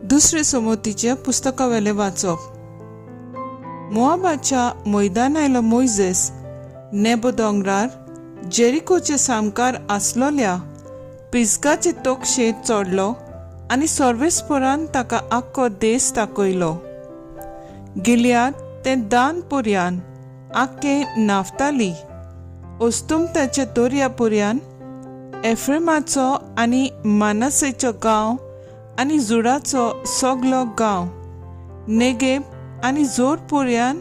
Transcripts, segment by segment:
दुसरे समोतीचे पुस्तकावेले वाचप. मोआबाच्या मैदानायलो मोइजेस नेबो दोंगरार जेरिकोचे सामकार आसलोल्या पिस्गाचे तोकशेत चोडलो आनी सर्वेस्परान ताका आख्खो देश दाखयलो. गिलियाद ते दान पुर्यान, आख्खे नाफ्ताली, ओस्तुमताचे दर्या पुर्यान, एफ्रेमाचो आनी मानसेचो गांव आनी जुडाचो सगलो गांव, नेगेब आनी जोर पुर्यान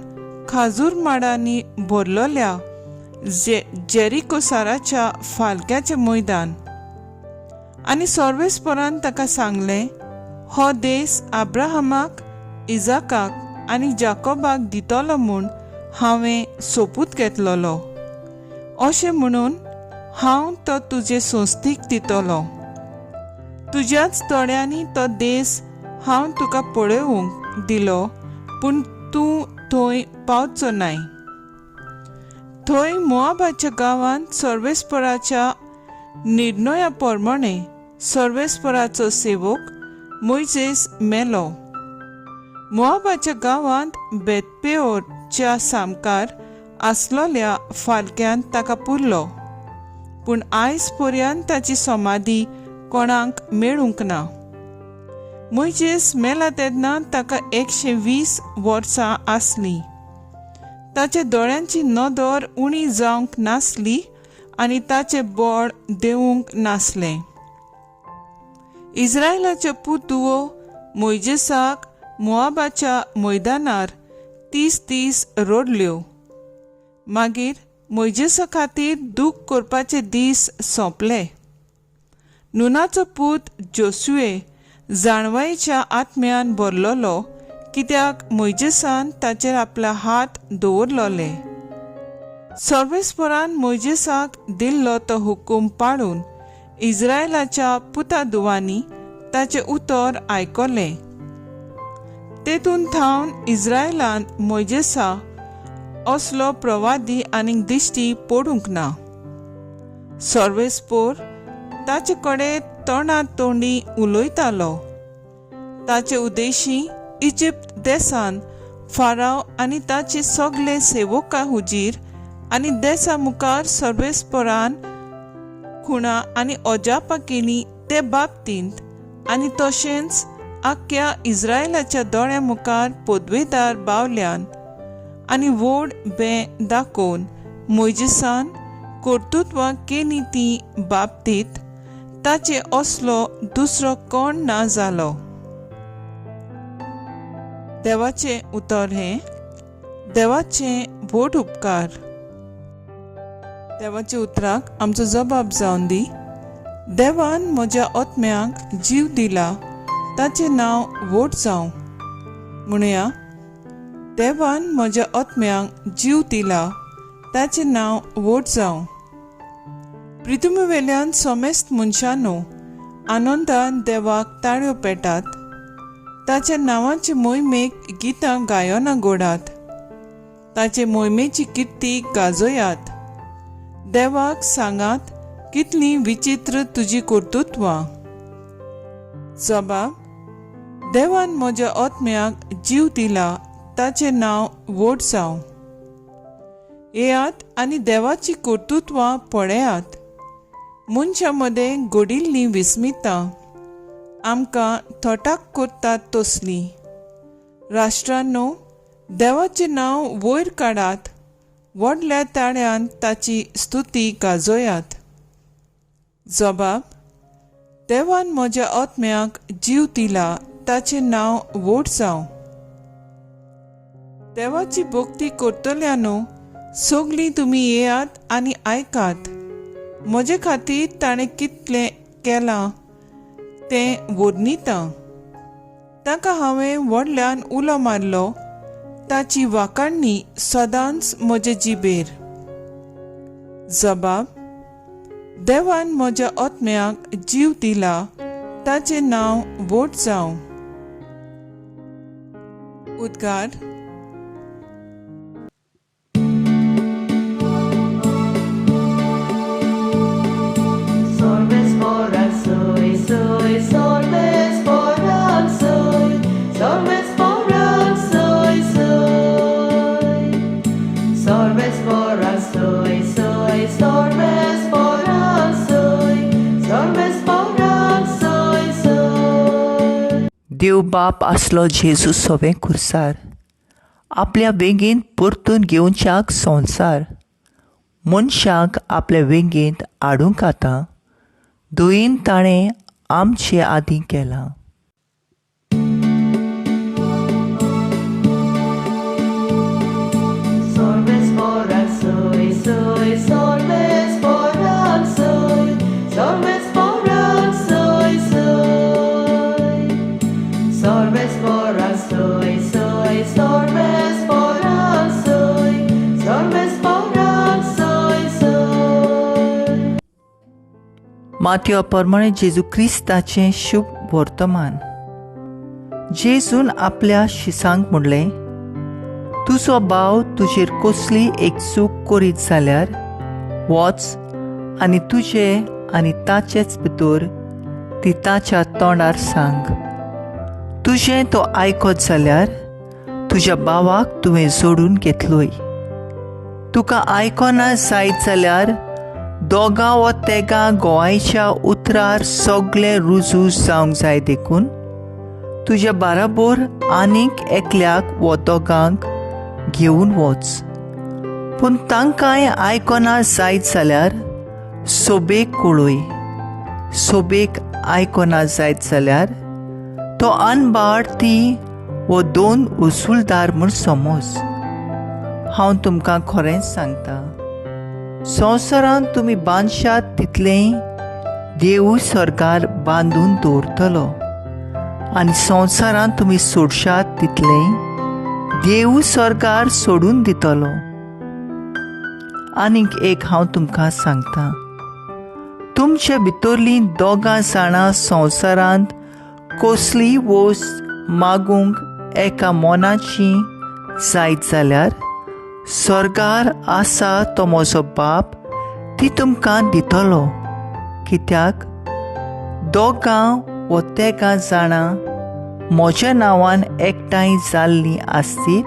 खाजूर माडांनी भरलोल्या जेरिकोसाराच्या फालक्याचे मैदान. आनी सर्वेस्परान ताका सांगलें, हो देश अब्राहमाक, इजाकाक आनी जाकोबाक दितलो म्हूण हांवें सोपूत घेतलोलो. अशें म्हणून हांव तो तुजे संस्थीक दितलो. तुज्याच दोळ्यांनी तो देश हांव तुका पळोवंक दिलो, पूण तूं थंय पावचो नाय. थंय मोआबाच्या गांवांत सर्वेस्पराच्या निर्णया प्रमाणे सर्वेस्पराचो सेवक मोइजेस मेलो. मोआबाच्या गांवांत बेतपेओरच्या सामकार आसलोल्या फालक्यान ताका पुरलो, पूण आयज पर्यंत ताची समाधी कोणाक मेळूंक ना. मोइजेस मेला तेन्ना ताका 120 वर्सां आसली. ताच्या दोळ्यांची नदर उणी जावंक नासली आनी ताचे बळ देवूंक नासलें. इस्रायलाच्यो पुतुओ मोइजेसाक मोआबाच्या मैदानार 30 दीस रोडल्यो. मागीर मोइजेसा खातीर दूख करपाचे दीस सोंपले. नुनाचो पूत जोसुए जाणवायेच्या आत्म्यान भरलोलो, कित्याक मोइजेसान ताचेर आपला हात दवरलोले. सर्वेस्परान मोइजेसाक दिल्लो तो हुकूम पाळून इस्रायलाच्या पुतादुवांनी ताचे उतर आयकले. तेतून थावन इस्रायलान मोइजेसा असलो प्रवादी आनीक दिश्टी पडूंक ना. सर्वेस्पोर ताचे कडेन तोंडां तोंडी उलयतालो. ताचे उदेशी इजिप्त देशान फाराव आनी ताचे सगळे सेवकां हुजीर आनी देशा मुखार सर्वेस्परान खुणा आनी अजापां केलीं ते बाबतींत, आनी तशेंच आख्ख्या इस्रायलाच्या दोळ्यां मुखार पदवेदार बावल्यान आनी व्हड बें दाखोवन मोइजेसान कर्तुत्वां केलीं ती बाबतींत ताचे असलो दुसरो कोण ना जालो. देवाचे उतर हे देवाचे व्हड उपकार. देवाच्या उतराक आमचो जबाब जावन दी. देवान म्हज्या आत्म्याक जीव दिला, ताचें नांव व्हड जावं. म्हणुया, देवान म्हज्या आत्म्याक जीव दिला, ताचें नांव व्हड जावं. पृथ्वीवेल्यान समेस्त मनशांनो, आनंदान देवाक ताळयो पेटात. ताच्या नांवाचे मोहिमेक गितां गायनां घोडात. ताचे मोहिमेची किर्ती गाजोयात. देवाक सांगात, कितलीं विचित्र तुजी कर्तुत्वां. जबाब: देवान म्हज्या आत्म्याक जीव दिला, ताचें नांव व्हड जावं. येयात आनी देवाची कर्तुत्वां पळयात. मनशा मदें घडिल्लीं विस्मितां आमकां थोटाक करतात तसलीं. राष्ट्रांनो, देवाचें नांव वयर काडात. व्हडल्या ताळ्यान ताची स्तुती गाजोयात. जबाब: देवान म्हज्या आत्म्याक जीव दिला, ताचें नांव व्हड जावं. देवाची भक्ती करतल्यांनो, सगळीं तुमी येयात आनी आयकात. म्हजे खातीर ताणें कितलें केलां तें वर्णितां. ताका हांवें व्हडल्यान उलो मारलो. ताची वाखाणणी सदांच म्हजे जिबेर. जबाब: देवान म्हज्या आत्म्याक जीव दिला, ताचें नांव व्हड जावं. उद्गार. Sorbes por azul, soy sorbes por azul. देव बाप आसलो जेजू सोबे खुर्सार, आपल्या वेगीन परतून घेवच्याक संवसार मनशाक आपल्या वेगींत हाडूंक आतां, दोयीन ताणें आमचे आदीं केलां. माथ्यो प्रमाणे जेजू क्रिस्ताचें शुभ वर्तमान. जेजून आपल्या शिसांक म्हणलें, तुजो भाव तुजेर कसली एक चूक करीत जाल्यार वच आनी तुजे आनी ताचेच भितर ती ताच्या तोंडार सांग. तुजें तो आयकत जाल्यार तुज्या भावाक तुवें जोडून घेतलोय. तुका आयकना जायत जाल्यार दोगां वा तेगां गोवायच्या उतरार सगळें रुजू जावंक जाय देखून तुज्या बाराबर आनीक एकल्याक वा दोगांक घेवन वच. पूण तांकांय आयकना जायत जाल्यार सोबेक कळय. सोबेक आयकना जायत जाल्यार तो अनबाळती वो 2 उसूलदार म्हूण समज. हांव तुमकां खरेंच सांगता, संवसारांत तुमी बांदशात तितलें देवूय स्वर्गार बांदून दवरतलो, आनी संवसारांत तुमी सोडशात तितलें देवूय स्वर्गार सोडून दितलो. आनीक एक हांव तुमकां सांगता, तुमचे भितरलीं 2 जाणां संवसारांत कसलीय वस्त मागूंक एका मोनाची जायत जाल्यार स्वर्गार आसा तो म्हजो बाप ती तुमकां दितलो. कित्याक 2 वा 3 जाणां म्हज्या नांवान एकठांय जाल्लीं आसतीत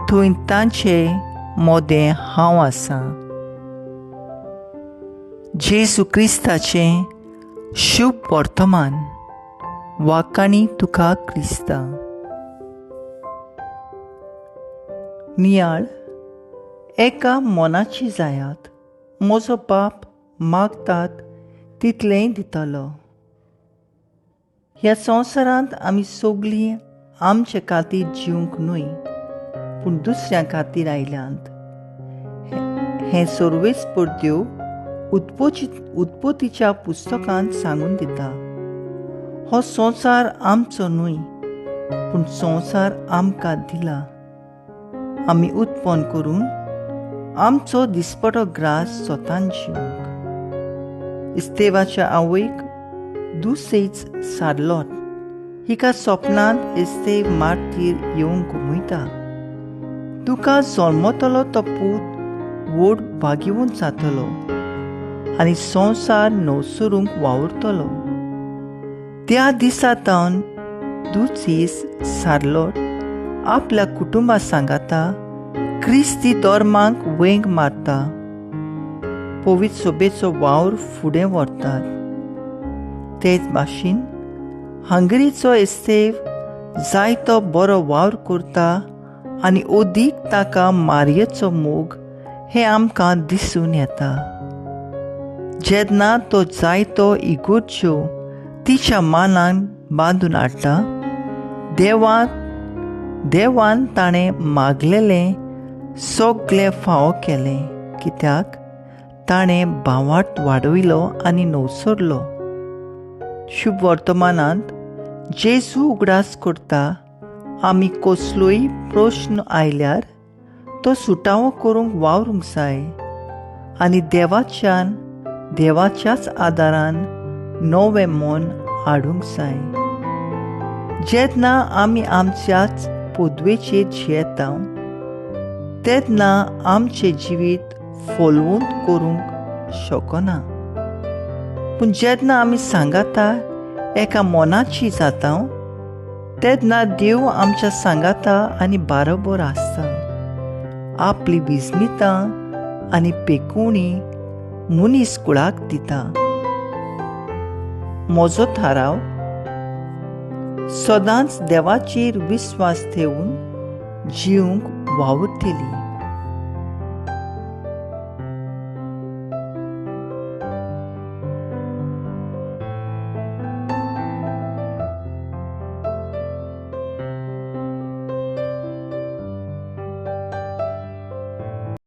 थंय तांचें मोदें हांव आसां. जेजू क्रिस्ताचें शुभ वर्तमान. वाकाणी तुका क्रिस्ता. नियाळ एका मोनाची जायात. म्हजो बाप मागतात तितलेंय दितलो. ह्या संवसारांत आमी सगळीं आमचे खातीर जिवंक न्हय, पूण दुसऱ्यां खातीर आयल्यांत. हें सर्वेच परत्यो उत्पत्तीच्या पुस्तकांत सांगून दिता. हो संवसार आमचो न्हय, पूण संवसार आमकां दिला. आमी उत्पन्न करून आमचो दिसपटो ग्रास स्वतान जिवंक. इस्तेवाच्या आवयक दुसेच सारलोत. हिका स्वप्नांत इस्तेव मारतीर येवंक घुमयता. तुका जल्मतलो तो पूत व्हड भाग्यवंत जातलो आनी संवसार नवसरूंक वावुरतलो. त्या दिसातावन दुसीस सारलोट आपल्या कुटुंबा सांगाता क्रिस्ती धर्मांक वेंग मारता. पवित्र सोबेचो वावर फुडें व्हरतात. तेच भाशेन हंगरीचो इस्तेव जायतो बरो वावर करता आनी ओदीक ताका मारयेचो मोग हें आमकां दिसून येता. जेन्ना तो जायतो इगोर्ज्यो तिच्या मानान बांदून हाडटा, देवान ताणें मागलेलें सगळें फावो केलें. कित्याक ताणें भावार्थ वाडयलो आनी नवसरलो. शुभ वर्तमानांत जेजू उगडास करता. आमी कसलोय प्रश्न आयल्यार तो सुटावो करूंक वावरूंक जाय आनी देवाच्याच आदारान नवें मन हाडूंक जाय. जेन्ना आमी आमच्याच पदवेचेर जियेता तेन्ना आमचें जिवीत फोलवूंत करूंक शकना. पूण जेन्ना आमी सांगाता एका मोनाची जाता तेन्ना देव आमच्या सांगाता आनी बाराबर आसता. आपली विस्मितां आनी पेकुणी मनीस कुळाक दिता. म्हजो थाराव सदांच देवाचेर विस्वास ठेवून जिवंक वावुरतली.